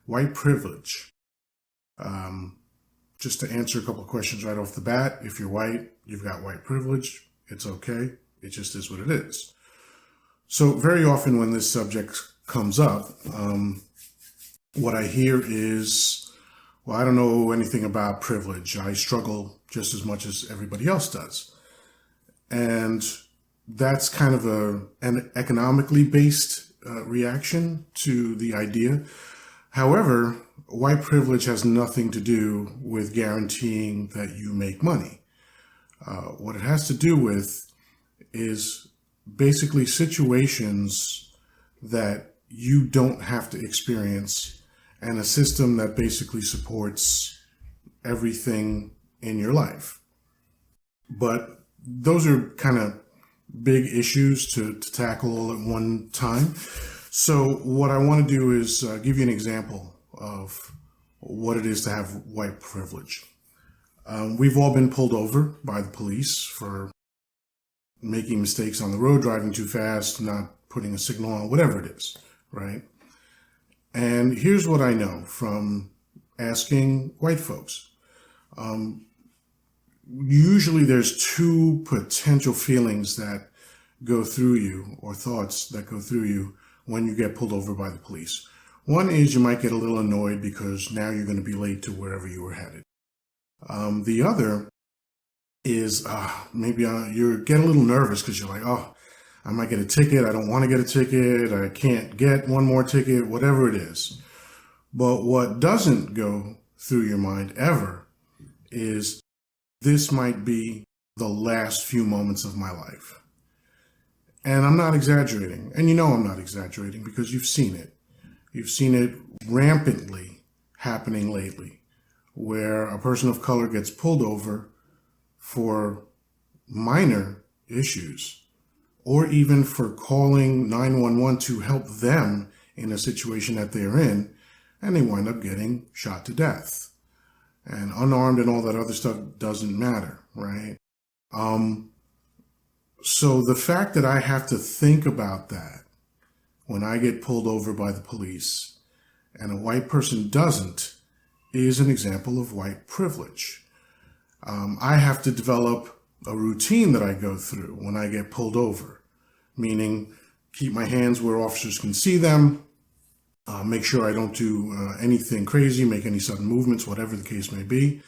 white privilege. Just to answer a couple of questions right off the bat, if you're white, you've got white privilege. It's okay. It just is what it is. So very often when this subject comes up, what I hear is, well, I don't know anything about privilege. I struggle just as much as everybody else does. And that's kind of an economically based reaction to the idea. However, white privilege has nothing to do with guaranteeing that you make money. What it has to do with is basically situations that you don't have to experience, and a system that basically supports everything in your life. But those are kind of big issues to tackle all at one time. So what I want to do is give you an example of what it is to have white privilege. We've all been pulled over by the police for making mistakes on the road, driving too fast, not putting a signal on, whatever it is, right? And here's what I know from asking white folks. Usually there's two potential feelings that go through you, or thoughts that go through you when you get pulled over by the police. One is you might get a little annoyed because now you're going to be late to wherever you were headed. The other is maybe you get a little nervous because you're like, oh, I might get a ticket. I don't want to get a ticket. I can't get one more ticket, whatever it is. But what doesn't go through your mind ever is this might be the last few moments of my life. And I'm not exaggerating. And you know I'm not exaggerating because you've seen it. You've seen it rampantly happening lately, where a person of color gets pulled over for minor issues, or even for calling 911 to help them in a situation that they're in, and they wind up getting shot to death. And unarmed and all that other stuff doesn't matter, right? So the fact that I have to think about that when I get pulled over by the police and a white person doesn't is an example of white privilege. I have to develop a routine that I go through when I get pulled over, meaning keep my hands where officers can see them, make sure I don't do anything crazy, make any sudden movements, whatever the case may be.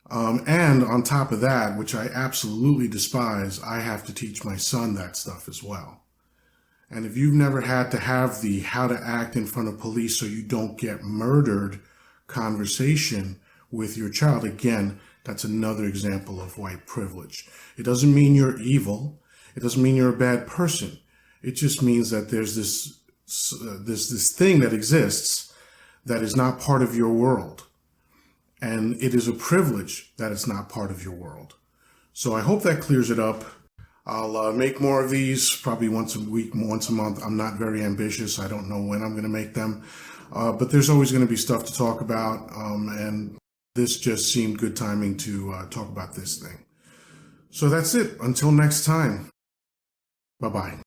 And on top of that, which I absolutely despise, I have to teach my son that stuff as well. And if you've never had to have the how to act in front of police so you don't get murdered conversation with your child, again, that's another example of white privilege. It doesn't mean you're evil. It doesn't mean you're a bad person. It just means that there's this thing that exists that is not part of your world. And it is a privilege that it's not part of your world. So I hope that clears it up. I'll make more of these, probably once a week, once a month. I'm not very ambitious. I don't know when I'm going to make them. But there's always going to be stuff to talk about. And this just seemed good timing to talk about this thing. So that's it. Until next time. Bye-bye.